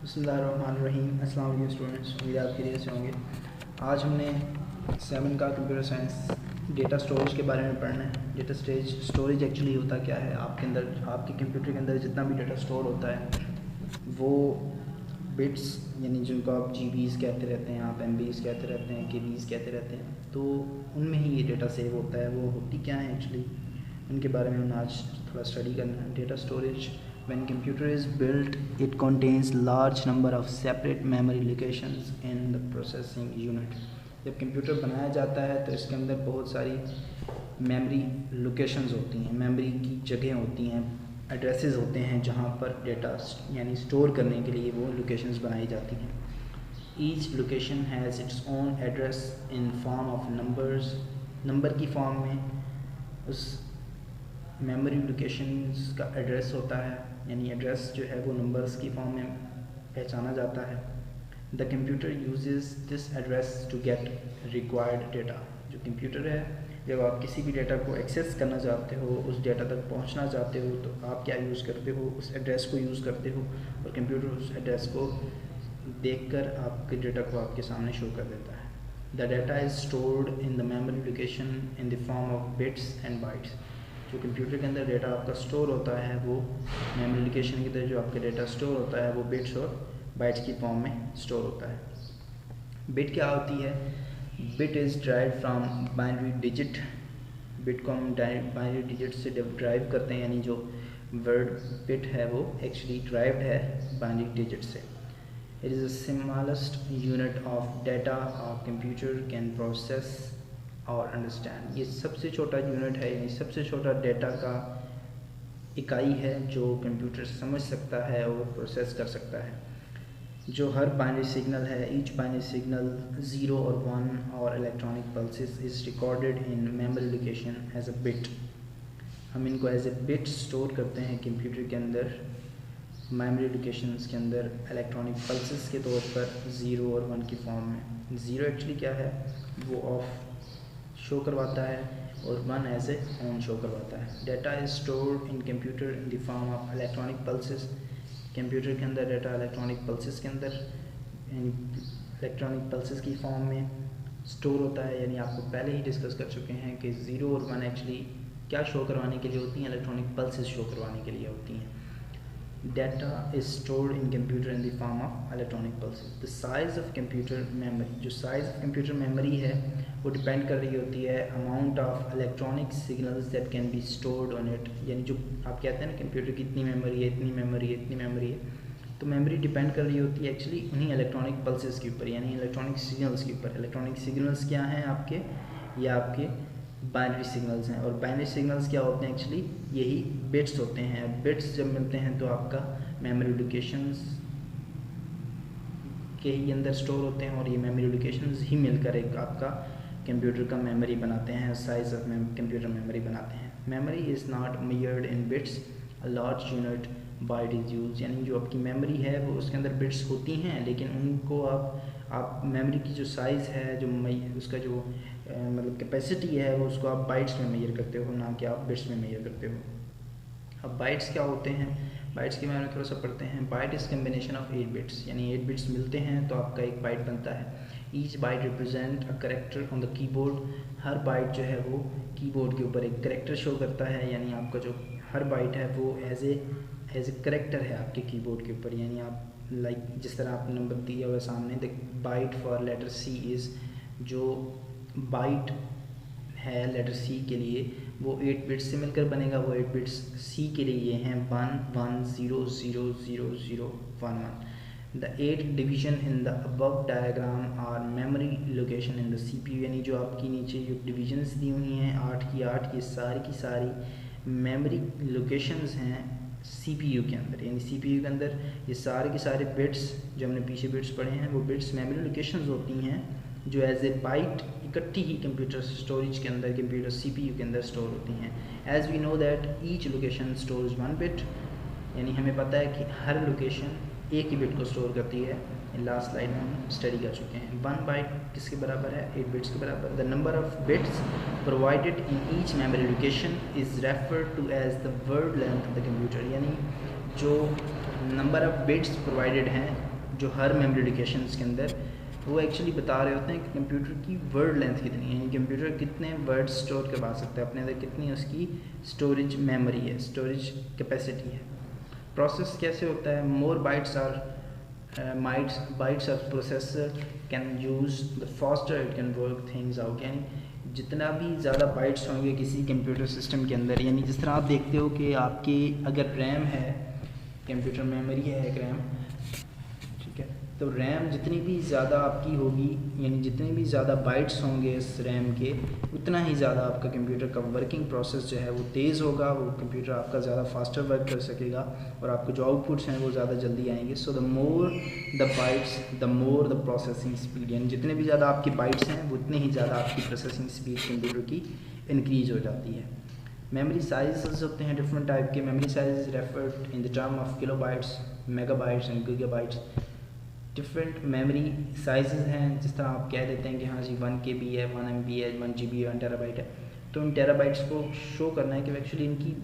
बिस्मिल्लाहिर्रहमानिर्रहीम। अस्सलाम वालेकुम स्टूडेंट्स, उम्मीद आप खैरियत से होंगे। आज हमने 7 का कंप्यूटर साइंस डेटा स्टोरेज के बारे में पढ़ना है। डेटा स्टोरेज एक्चुअली होता क्या है, आपके अंदर, आपके कंप्यूटर के अंदर जितना भी डेटा स्टोर होता है वो बिट्स, यानी जिनको आप जीबीज़ कहते रहते हैं, आप एमबीज़ कहते रहते हैं, केबीज़ कहते रहते हैं, तो उनमें ही ये डेटा सेव होता है। वो होती क्या है एक्चुअली, उनके बारे में हमने आज थोड़ा स्टडी करना है। Data storage, when computer is built it contains large number of separate memory locations in the processing unit। जब कंप्यूटर बनाया जाता है तो इसके अंदर बहुत सारी मेमोरी लोकेशंस होती हैं, मेमोरी की जगह होती हैं, एड्रेसेस होते हैं जहाँ पर डेटा यानी स्टोर करने के लिए वो लोकेशंस बनाई जाती हैं। Each location has its own address in form of numbers. Number की फॉर्म में उस मेमोरी लोकेशंस का एड्रेस होता है, यानी एड्रेस जो है वो नंबर्स की फॉर्म में पहचाना जाता है। The computer uses this address to get required data. जो कंप्यूटर है, जब आप किसी भी डेटा को एक्सेस करना चाहते हो, उस डेटा तक पहुंचना चाहते हो, तो आप क्या यूज़ करते हो, उस एड्रेस को यूज़ करते हो, और कंप्यूटर उस एड्रेस को देखकर आपके डेटा को आपके सामने शो कर देता है। The data is stored in the memory location in the form of bits and bytes. जो कंप्यूटर के अंदर डेटा आपका स्टोर होता है वो मेमोरी लोकेशन की तरह जो आपका डेटा स्टोर होता है वो बिट्स और बाइट्स की फॉर्म में स्टोर होता है। बिट क्या होती है? Bit is drive from binary digit. Bit को हम बाइनरी डिजिट से ड्राइव करते हैं, यानी जो वर्ड बिट है वो एक्चुअली ड्राइव्ड है बाइनरी डिजिट से। It is the smallest unit of data a computer can process और अंडरस्टैंड। ये सबसे छोटा यूनिट है, यानी सबसे छोटा डेटा का इकाई है जो कंप्यूटर समझ सकता है और प्रोसेस कर सकता है। जो हर बाइनरी सिग्नल है, ईच बाइनरी सिग्नल 0 और 1 और electronic pulses is recorded in memory location as a bit. हम इनको एज ए बिट स्टोर करते हैं कंप्यूटर के अंदर, मेमोरी लोकेशंस के अंदर इलेक्ट्रॉनिक पल्सेस के तौर पर 0 और 1 की फॉर्म में। 0 एक्चुअली क्या है, वो ऑफ शो करवाता है, और 1 एज ए ऑन शो करवाता है। Data is stored in computer in the form of electronic pulses. Computer के अंदर डेटा इलेक्ट्रॉनिक पल्सेस के अंदर, इलेक्ट्रॉनिक पल्सेस की फॉर्म में स्टोर होता है। यानी आपको पहले ही डिस्कस कर चुके हैं कि 0 और 1 एक्चुअली क्या शो करवाने के लिए होती हैं, इलेक्ट्रॉनिक पल्सेस शो करवाने के लिए होती हैं। Data is stored in computer in the form of electronic pulses. The size of computer memory, जो size of computer memory है वो डिपेंड कर रही होती है amount of electronic signals that can be stored on it। यानी जो आप कहते हैं ना कंप्यूटर की इतनी मेमोरी है, इतनी मेमोरी है, इतनी मेमोरी है, तो मेमोरी डिपेंड कर रही होती है एक्चुअली उन्हीं इलेक्ट्रॉनिक पल्सेस के ऊपर, यानी इलेक्ट्रॉनिक सिग्नल्स के ऊपर। इलेक्ट्रॉनिक सिग्नल्स क्या हैं आपके, ये आपके बाइनरी सिग्नल्स हैं, और बाइनरी सिग्नल्स क्या होते हैं एक्चुअली, यही बिट्स होते हैं। बिट्स जब मिलते हैं तो आपका मेमोरी लोकेशंस के ही अंदर स्टोर होते हैं, और ये मेमोरी लोकेशंस ही मिलकर एक आपका कंप्यूटर का मेमोरी बनाते हैं, साइज ऑफ कंप्यूटर मेमोरी बनाते हैं। Memory is not measured in bits, a large unit byte is use. यानी जो आपकी मेमोरी है वो उसके अंदर बिट्स होती हैं, लेकिन उनको आप मेमोरी की जो साइज़ है, जो उसका जो मतलब कैपेसिटी है, वो उसको आप बाइट्स में मेजर करते हो, ना कि आप बिट्स में मेजर करते हो। अब बाइट्स क्या होते हैं, बाइट्स के बारे में थोड़ा सा पढ़ते हैं। Byte is combination of 8 bits, यानी 8 बिट्स मिलते हैं तो आपका एक बाइट बनता है। Each byte represent a character on the keyboard. हर बाइट जो है वो कीबोर्ड के ऊपर एक करेक्टर शो करता है, यानी आपका जो हर बाइट है वो एज ए करेक्टर है आपके कीबोर्ड के ऊपर। यानी आप जिस तरह आप नंबर दिया हुआ सामने, the byte for letter C is, जो बाइट है लेटर सी के लिए वो 8 बिट्स से मिलकर बनेगा। वो 8 बिट्स सी के लिए ये हैं 1 1 0 0 0 0 1 1। The 8 division in the above diagram are memory location in the CPU। यानी जो आपकी नीचे जो डिविजन्स दी हुई हैं 8 की 8, ये सारी की सारी मेमोरी लोकेशंस हैं CPU के अंदर। यानी CPU के अंदर ये सारे के सारे बिट्स जो हमने पीछे बिट्स पढ़े हैं, वो बिट्स मेमोरी लोकेशंस होती हैं जो एज ए बाइट इकट्ठी ही कंप्यूटर स्टोरेज के अंदर, कंप्यूटर CPU के अंदर स्टोर होती हैं। As we know that each location stores 1 bit, यानी हमें पता है कि हर लोकेशन एक ही बिट को स्टोर करती है। लास्ट स्लाइड में हम स्टडी कर चुके हैं। 1 बाइट किसके बराबर है, 8 बिट्स के बराबर। The number of bits provided in each memory location is referred to as the word length of the computer. यानी जो नंबर ऑफ बिट्स प्रोवाइडेड हैं जो हर मेमोरी लोकेशंस के अंदर वो एक्चुअली बता रहे होते हैं कि कंप्यूटर की वर्ड लेंथ कितनी है, यानी कंप्यूटर कितने वर्ड स्टोर करवा सकता है अपने अंदर, कितनी उसकी स्टोरेज मेमोरी है, स्टोरेज कैपेसिटी है। प्रोसेस कैसे होता है, more bytes of processor can use the faster it can work things out, यानी जितना भी ज़्यादा बाइट्स होंगे किसी कंप्यूटर सिस्टम के अंदर, यानी जिस तरह आप देखते हो कि आपकी अगर रैम है, कंप्यूटर मेमोरी है एक रैम, ठीक है, तो रैम जितनी भी ज़्यादा आपकी होगी, यानी जितने भी ज़्यादा बाइट्स होंगे इस रैम के, उतना ही ज़्यादा आपका कंप्यूटर का वर्किंग प्रोसेस जो है वो तेज़ होगा, वो कंप्यूटर आपका ज़्यादा फास्टर वर्क कर सकेगा और आपके जो आउटपुट्स हैं वो ज़्यादा जल्दी आएंगे। So the more the bytes the more the processing speed, यानी जितने भी ज़्यादा आपकी बाइट्स हैं वो उतनी ही ज़्यादा आपकी प्रोसेसिंग स्पीड कंप्यूटर की इंक्रीज हो जाती है। मेमोरी साइज़ होते हैं डिफरेंट टाइप के। Memory size referred in the term of kilobytes, megabytes and gigabytes. Different memory size हैं, जिस तरह आप कह देते हैं कि हाँ जी 1 KB है, 1 MB है, 1 GB है, 1 टेराबाइट है, तो इन टेराबाइट्स को शो करना है कि एक्चुअली इनकी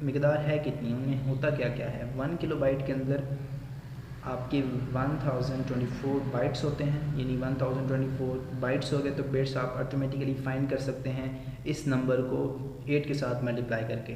मिकदार है कितनी, उनमें होता क्या क्या है। 1 किलोबाइट के अंदर आपके 1024 बाइट्स होते हैं, यानी 1024 बाइट्स हो गए तो बिट्स आप ऑटोमेटिकली फाइंड कर सकते हैं इस नंबर को 8 के साथ मल्टीप्लाई करके।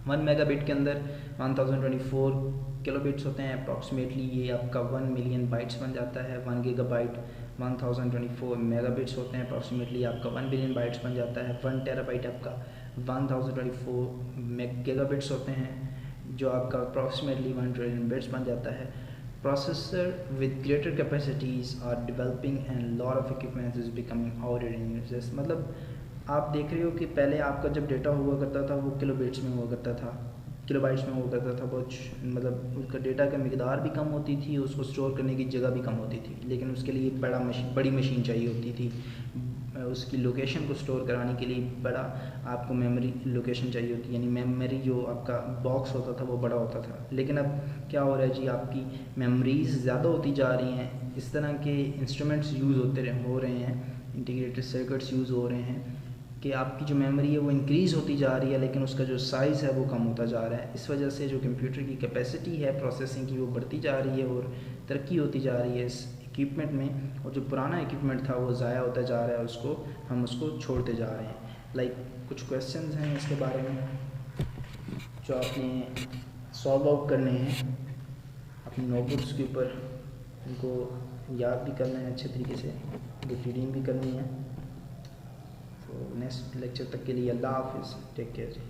1 मेगाबिट के अंदर 1024 किलोबिट्स होते हैं अप्रॉक्सीमेटली, ये आपका 1 मिलियन बाइट्स बन जाता है। 1 गीगाबाइट 1024 मेगाबिट्स होते हैं अप्रॉक्सीमेटली, आपका 1 बिलियन बाइट्स बन जाता है। 1 टेराबाइट आपका 1024 गीगाबिट्स होते हैं, जो आपका अप्रॉक्सीमेटली 1 ट्रिलियन बिट्स बन जाता है। Processor with greater capacities are developing and lot of equipments is becoming outed in uses. मतलब आप देख रहे हो कि पहले आपका जब डेटा हुआ करता था वो किलोबिट्स में हुआ करता था, किलोबाइट्स में हुआ करता था, बहुत मतलब उसका डेटा की मिकदार भी कम होती थी, उसको स्टोर करने की जगह भी कम होती थी, लेकिन उसके लिए बड़ी मशीन चाहिए होती थी, उसकी लोकेशन को स्टोर कराने के लिए बड़ा आपको मेमोरी लोकेशन चाहिए होती, यानी मेमोरी जो आपका बॉक्स होता था वो बड़ा होता था। लेकिन अब क्या हो रहा है जी, आपकी मेमोरीज़ ज़्यादा होती जा रही हैं, इस तरह के इंस्ट्रूमेंट्स यूज़ हो रहे हैं, इंटीग्रेटेड सर्किट्स यूज़ हो रहे हैं कि आपकी जो मेमोरी है वो इंक्रीज़ होती जा रही है, लेकिन उसका जो साइज़ है वो कम होता जा रहा है। इस वजह से जो कंप्यूटर की कैपेसिटी है प्रोसेसिंग की वो बढ़ती जा रही है और तरक्की होती जा रही है इस इक्विपमेंट में, और जो पुराना इक्विपमेंट था वो ज़ाया होता जा रहा है, हम उसको छोड़ते जा रहे हैं। कुछ क्वेश्चंस हैं इसके बारे में जो आपने सॉल्व आउट करने हैं अपनी नोटबुक्स के ऊपर, उनको याद भी करना है अच्छे तरीके से, रीडिंग भी करनी है। तो नेक्स्ट लेक्चर तक के लिए अल्लाह हाफिज़, टेक केयर जी।